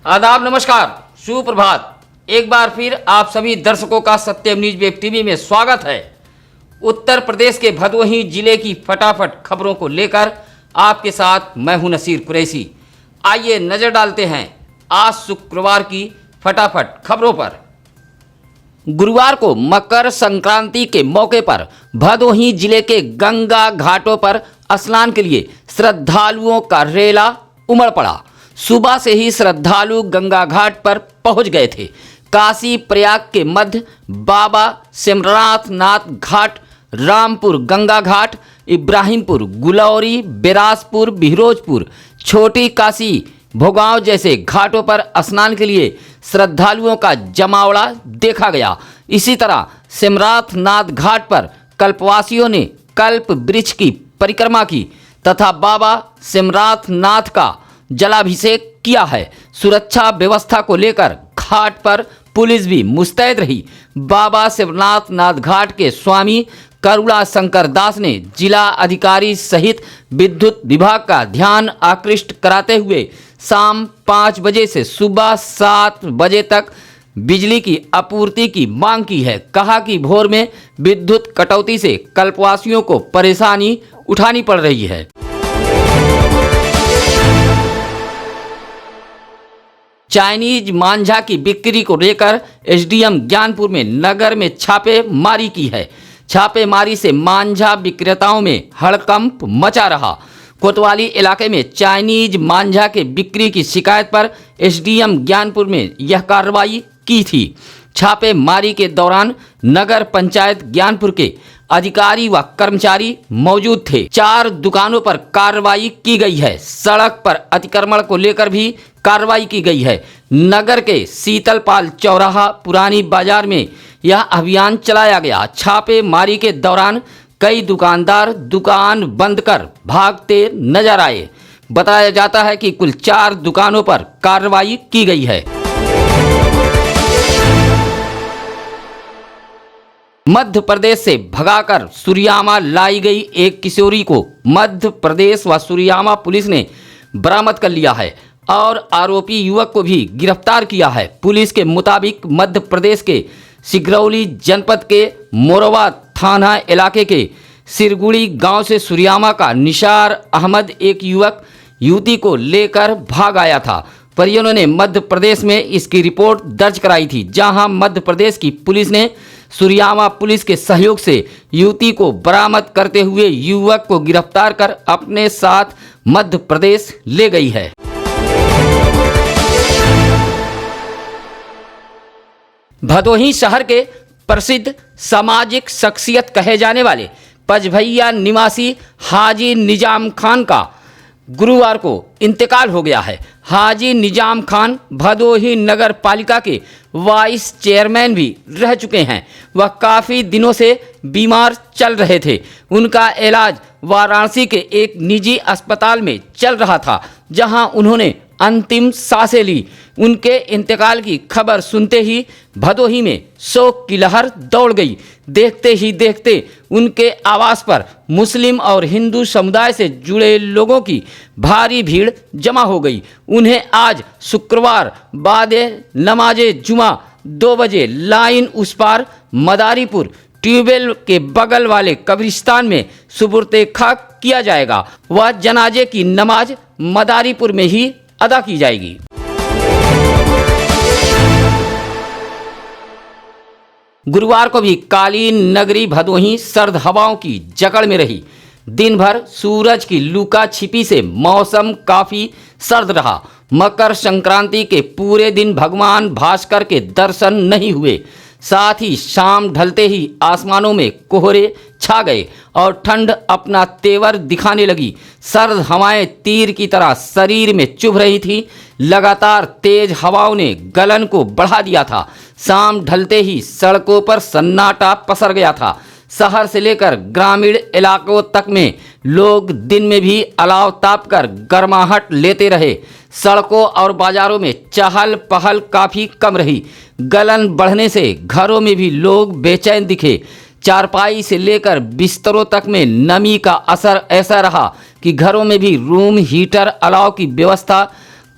आदाब, नमस्कार, सुप्रभात। एक बार फिर आप सभी दर्शकों का सत्यम न्यूज वेब टीवी में स्वागत है। उत्तर प्रदेश के भदोही जिले की फटाफट खबरों को लेकर आपके साथ मैं हूं नसीर कुरैशी। आइए नजर डालते हैं आज शुक्रवार की फटाफट खबरों पर। गुरुवार को मकर संक्रांति के मौके पर भदोही जिले के गंगा घाटों पर स्नान के लिए श्रद्धालुओं का रेला उमड़ पड़ा। सुबह से ही श्रद्धालु गंगा घाट पर पहुंच गए थे। काशी प्रयाग के मध्य बाबा सिमरनाथ नाथ घाट, रामपुर गंगा घाट, इब्राहिमपुर, गुलौरी, बिरासपुर, बिहरोजपुर, छोटी काशी, भोगांव जैसे घाटों पर स्नान के लिए श्रद्धालुओं का जमावड़ा देखा गया। इसी तरह सिमरनाथ नाथ घाट पर कल्पवासियों ने कल्प वृक्ष की परिक्रमा की तथा बाबा सिमरनाथ नाथ का जलाभिषेक किया है। सुरक्षा व्यवस्था को लेकर घाट पर पुलिस भी मुस्तैद रही। बाबा सिमरनाथ नाथ घाट के स्वामी करुणा शंकर दास ने जिला अधिकारी सहित विद्युत विभाग का ध्यान आकृष्ट कराते हुए शाम 5 बजे से सुबह 7 बजे तक बिजली की आपूर्ति की मांग की है। कहा कि भोर में विद्युत कटौती से कल्पवासियों को परेशानी उठानी पड़ रही है। चाइनीज मांझा की बिक्री को लेकर एसडीएम ज्ञानपुर में नगर में छापेमारी की है। छापेमारी से मांझा विक्रेताओं में हड़कंप मचा रहा। कोतवाली इलाके में चाइनीज मांझा के बिक्री की शिकायत पर एसडीएम ज्ञानपुर में यह कार्रवाई की थी। छापेमारी के दौरान नगर पंचायत ज्ञानपुर के अधिकारी व कर्मचारी मौजूद थे। 4 दुकानों पर कार्रवाई की गई है। सड़क पर अतिक्रमण को लेकर भी कार्रवाई की गई है। नगर के शीतलपाल चौराहा पुरानी बाजार में यह अभियान चलाया गया। छापेमारी के दौरान कई दुकानदार दुकान बंद कर भागते नजर आए। बताया जाता है कि कुल 4 दुकानों पर कार्रवाई की गई है। मध्य प्रदेश से भगाकर सुरियामा लाई गई एक किशोरी को मध्य प्रदेश व सुरियामा पुलिस ने बरामद कर लिया है और आरोपी युवक को भी गिरफ्तार किया है। पुलिस के मुताबिक मध्य प्रदेश के सिगरौली जनपद के मोरवा थाना इलाके के सिरगुड़ी गांव से सुरियामा का निसार अहमद एक युवक युवती को लेकर भाग आया था। परिजनों ने मध्य प्रदेश में इसकी रिपोर्ट दर्ज कराई थी, जहां मध्य प्रदेश की पुलिस ने सुरियामा पुलिस के सहयोग से युवती को बरामद करते हुए युवक को गिरफ्तार कर अपने साथ मध्य प्रदेश ले गई है। भदोही शहर के प्रसिद्ध सामाजिक शख्सियत कहे जाने वाले पचभैया निवासी हाजी निजाम खान का गुरुवार को इंतकाल हो गया है। हाजी निजाम खान भदोही नगर पालिका के वाइस चेयरमैन भी रह चुके हैं। वह काफ़ी दिनों से बीमार चल रहे थे। उनका इलाज वाराणसी के एक निजी अस्पताल में चल रहा था, जहां उन्होंने अंतिम सांसें ली। उनके इंतकाल की खबर सुनते ही भदोही में शोक की लहर दौड़ गई। देखते ही देखते उनके आवास पर मुस्लिम और हिंदू समुदाय से जुड़े लोगों की भारी भीड़ जमा हो गई। उन्हें आज शुक्रवार बाद नमाजे जुमा 2 बजे लाइन उस पार मदारीपुर ट्यूबवेल के बगल वाले कब्रिस्तान में सुपुर्दे खाक किया जाएगा। वह जनाजे की नमाज मदारीपुर में ही अदा की जाएगी। गुरुवार को भी कालीन नगरी भदोही सर्द हवाओं की जकड़ में रही। दिन भर सूरज की लुका छिपी से मौसम काफी सर्द रहा। मकर संक्रांति के पूरे दिन भगवान भास्कर के दर्शन नहीं हुए। साथ ही शाम ढलते ही आसमानों में कोहरे छा गए और ठंड अपना तेवर दिखाने लगी। सर्द हवाएं तीर की तरह शरीर में चुभ रही थी। लगातार तेज हवाओं ने गलन को बढ़ा दिया था। शाम ढलते ही सड़कों पर सन्नाटा पसर गया था। शहर से लेकर ग्रामीण इलाकों तक में लोग दिन में भी अलाव ताप कर गर्माहट लेते रहे। सड़कों और बाजारों में चहल पहल काफ़ी कम रही। गलन बढ़ने से घरों में भी लोग बेचैन दिखे। चारपाई से लेकर बिस्तरों तक में नमी का असर ऐसा रहा कि घरों में भी रूम हीटर अलाव की व्यवस्था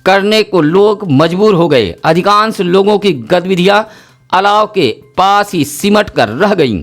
करने को लोग मजबूर हो गए। अधिकांश लोगों की गतिविधियां अलाव के पास ही सिमट कर रह गईं।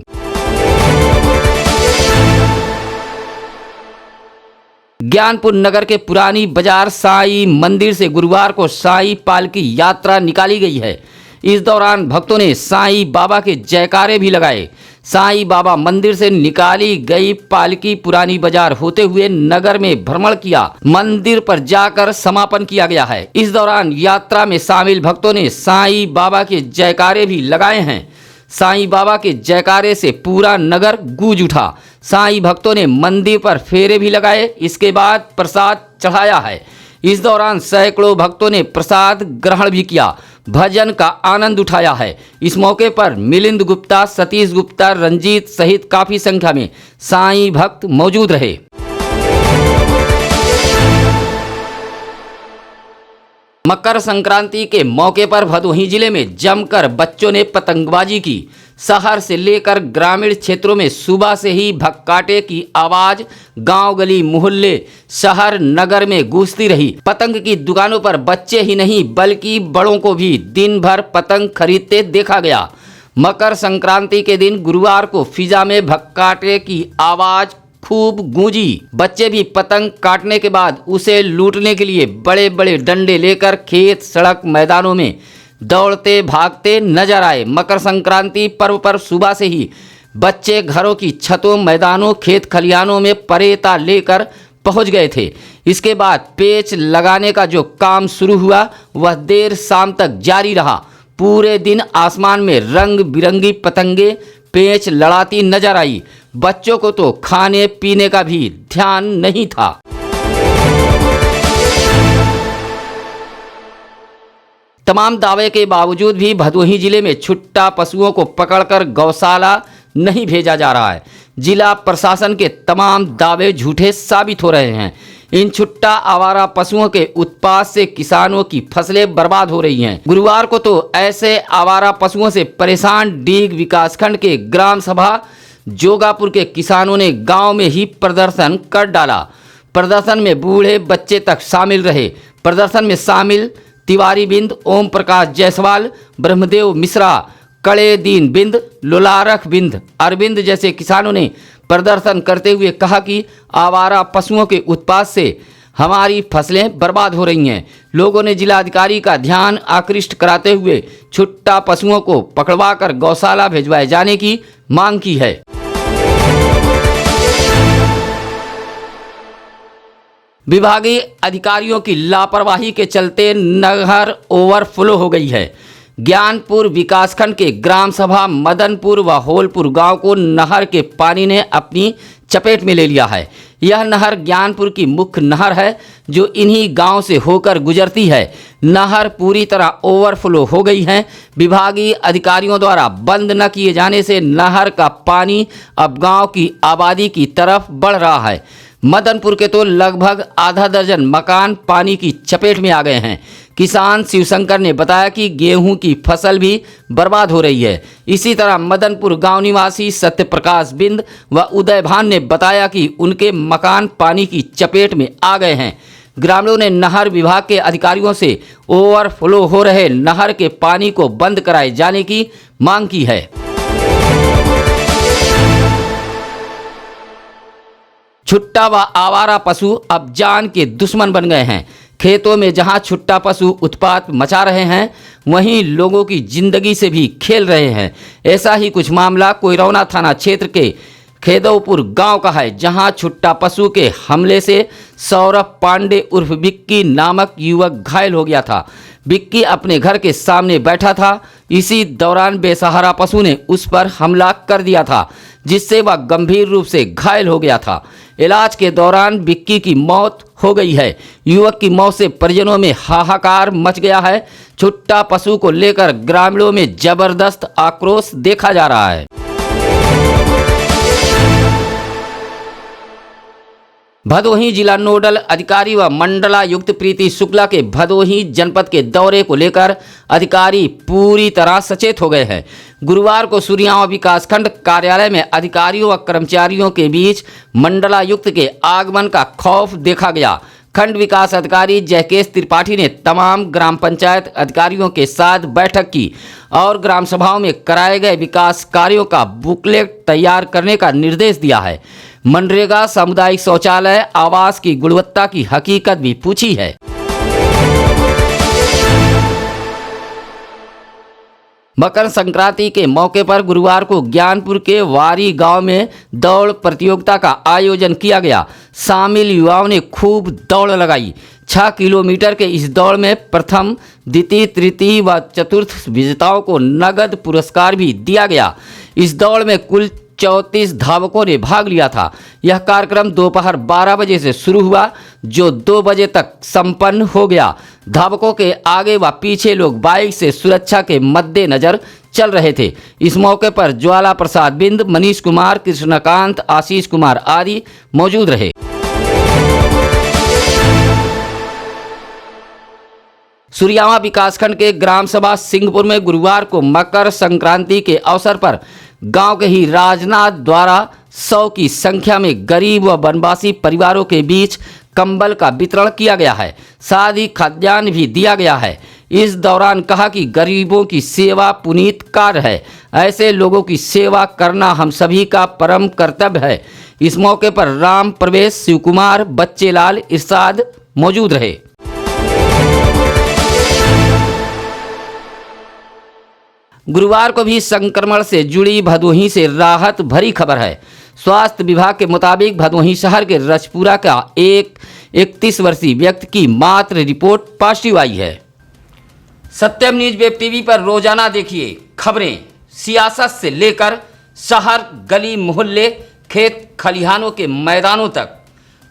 ज्ञानपुर नगर के पुरानी बाजार साईं मंदिर से गुरुवार को साईं पालकी यात्रा निकाली गई है। इस दौरान भक्तों ने साईं बाबा के जयकारे भी लगाए। साईं बाबा मंदिर से निकाली गई पालकी पुरानी बाजार होते हुए नगर में भ्रमण किया। मंदिर पर जाकर समापन किया गया है। इस दौरान यात्रा में शामिल भक्तों ने साईं बाबा के जयकारे भी लगाए हैं। साईं बाबा के जयकारे से पूरा नगर गूंज उठा। साईं भक्तों ने मंदिर पर फेरे भी लगाए। इसके बाद प्रसाद चढ़ाया है। इस दौरान सैकड़ों भक्तों ने प्रसाद ग्रहण भी किया, भजन का आनंद उठाया है। इस मौके पर मिलिंद गुप्ता, सतीश गुप्ता, रंजीत सहित काफी संख्या में साईं भक्त मौजूद रहे। मकर संक्रांति के मौके पर भदोही जिले में जमकर बच्चों ने पतंगबाजी की। शहर से लेकर ग्रामीण क्षेत्रों में सुबह से ही भक्काटे की आवाज गांव गली मोहल्ले शहर नगर में गूंजती रही। पतंग की दुकानों पर बच्चे ही नहीं बल्कि बड़ों को भी दिन भर पतंग खरीदते देखा गया। मकर संक्रांति के दिन गुरुवार को फिजा में भक्काटे की आवाज खूब गूंजी। बच्चे भी पतंग काटने के बाद उसे लूटने के लिए बड़े बड़े डंडे लेकर खेत सड़क मैदानों में दौड़ते भागते नजर आए। मकर संक्रांति पर्व पर सुबह से ही बच्चे घरों की छतों, मैदानों, खेत खलिहानों में परेता लेकर पहुंच गए थे। इसके बाद पेच लगाने का जो काम शुरू हुआ वह देर शाम तक जारी रहा। पूरे दिन आसमान में रंग बिरंगी पतंगे पेच लड़ाती नजर आई। बच्चों को तो खाने पीने का भी ध्यान नहीं था। तमाम दावे के बावजूद भी भदोही जिले में छुट्टा पशुओं को पकड़कर गौशाला नहीं भेजा जा रहा है। जिला प्रशासन के तमाम दावे झूठे साबित हो रहे हैं। इन छुट्टा आवारा पशुओं के उत्पात से किसानों की फसलें बर्बाद हो रही हैं। गुरुवार को तो ऐसे आवारा पशुओं से परेशान डीग विकासखंड के ग्राम सभा जोगापुर के किसानों ने गांव में ही प्रदर्शन कर डाला। प्रदर्शन में बूढ़े बच्चे तक शामिल रहे। प्रदर्शन में शामिल तिवारी बिंद, ओम प्रकाश जायसवाल, ब्रह्मदेव मिश्रा, कड़े दीन बिंद, लोलारख बिंद, अरविंद जैसे किसानों ने प्रदर्शन करते हुए कहा कि आवारा पशुओं के उत्पात से हमारी फसलें बर्बाद हो रही हैं। लोगों ने जिलाधिकारी का ध्यान आकृष्ट कराते हुए छुट्टा पशुओं को पकड़वाकर गौशाला भिजवाए जाने की मांग की है। विभागीय अधिकारियों की लापरवाही के चलते नहर ओवरफ्लो हो गई है। ज्ञानपुर विकासखंड के ग्राम सभा मदनपुर व होलपुर गांव को नहर के पानी ने अपनी चपेट में ले लिया है। यह नहर ज्ञानपुर की मुख्य नहर है जो इन्हीं गांव से होकर गुजरती है। नहर पूरी तरह ओवरफ्लो हो गई है। विभागीय अधिकारियों द्वारा बंद न किए जाने से नहर का पानी अब गांव की आबादी की तरफ बढ़ रहा है। मदनपुर के तो लगभग आधा दर्जन मकान पानी की चपेट में आ गए हैं। किसान शिवशंकर ने बताया कि गेहूं की फसल भी बर्बाद हो रही है। इसी तरह मदनपुर गांव निवासी सत्यप्रकाश बिंद व उदय भान ने बताया कि उनके मकान पानी की चपेट में आ गए हैं। ग्रामीणों ने नहर विभाग के अधिकारियों से ओवरफ्लो हो रहे नहर के पानी को बंद कराए जाने की मांग की है। छुट्टा व आवारा पशु अब जान के दुश्मन बन गए हैं। खेतों में जहां छुट्टा पशु उत्पात मचा रहे हैं वहीं लोगों की जिंदगी से भी खेल रहे हैं। ऐसा ही कुछ मामला कोइरौना थाना क्षेत्र के खेदौपुर गांव का है, जहां छुट्टा पशु के हमले से सौरभ पांडे उर्फ बिक्की नामक युवक घायल हो गया था। बिक्की अपने घर के सामने बैठा था। इसी दौरान बेसहारा पशु ने उस पर हमला कर दिया था, जिससे वह गंभीर रूप से घायल हो गया था। इलाज के दौरान बिक्की की मौत हो गई है। युवक की मौत से परिजनों में हाहाकार मच गया है। छुट्टा पशु को लेकर ग्रामीणों में जबरदस्त आक्रोश देखा जा रहा है। भदोही जिला नोडल अधिकारी व मंडलायुक्त प्रीति शुक्ला के भदोही जनपद के दौरे को लेकर अधिकारी पूरी तरह सचेत हो गए हैं। गुरुवार को सूर्यावा विकासखंड कार्यालय में अधिकारियों व कर्मचारियों के बीच मंडलायुक्त के आगमन का खौफ देखा गया। खंड विकास अधिकारी जयकेश त्रिपाठी ने तमाम ग्राम पंचायत अधिकारियों के साथ बैठक की और ग्राम सभाओं में कराए गए विकास कार्यों का बुकलेट तैयार करने का निर्देश दिया है। मनरेगा, सामुदायिक शौचालय, आवास की गुणवत्ता की हकीकत भी पूछी है। मकर संक्रांति के मौके पर गुरुवार को ज्ञानपुर के वारी गांव में दौड़ प्रतियोगिता का आयोजन किया गया। शामिल युवाओं ने खूब दौड़ लगाई। 6 किलोमीटर के इस दौड़ में प्रथम, द्वितीय, तृतीय व चतुर्थ विजेताओं को नगद पुरस्कार भी दिया गया। इस दौड़ में कुल 34 धावकों ने भाग लिया था। यह कार्यक्रम दोपहर 12 बजे से शुरू हुआ, जो 2 बजे तक संपन्न हो गया। धावकों के आगे व पीछे लोग बाइक से सुरक्षा के मद्देनजर चल रहे थे। इस मौके पर ज्वाला प्रसाद बिंद, मनीष कुमार, कृष्णकांत, आशीष कुमार आदि मौजूद रहे। सूर्यावा विकासखंड के ग्राम सभा सिंहपुर में गुरुवार को मकर संक्रांति के अवसर पर गांव के ही राजनाथ द्वारा 100 की संख्या में गरीब व वनवासी परिवारों के बीच कंबल का वितरण किया गया है। साथ ही खाद्यान्न भी दिया गया है। इस दौरान कहा कि गरीबों की सेवा पुनीत कार्य है। ऐसे लोगों की सेवा करना हम सभी का परम कर्तव्य है। इस मौके पर राम प्रवेश, शिवकुमार, बच्चेलाल, इरशाद मौजूद रहे। गुरुवार को भी संक्रमण से जुड़ी भदोही से राहत भरी खबर है। स्वास्थ्य विभाग के मुताबिक भदोही शहर के रजपुरा का एक 31 वर्षीय व्यक्ति की मात्र रिपोर्ट पॉजिटिव आई है। सत्यम न्यूज वेब टीवी पर रोजाना देखिए खबरें, सियासत से लेकर शहर, गली मोहल्ले, खेत खलिहानों के मैदानों तक।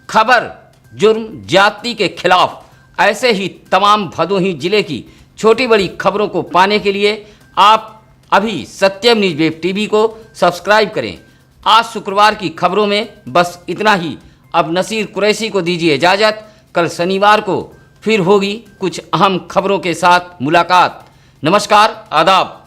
खबर जुर्म, जाति के खिलाफ ऐसे ही तमाम भदोही जिले की छोटी बड़ी खबरों को पाने के लिए आप अभी सत्यम न्यूज वेब टीवी को सब्सक्राइब करें। आज शुक्रवार की खबरों में बस इतना ही। अब नसीर कुरैशी को दीजिए इजाज़त। कल शनिवार को फिर होगी कुछ अहम खबरों के साथ मुलाकात। नमस्कार, आदाब।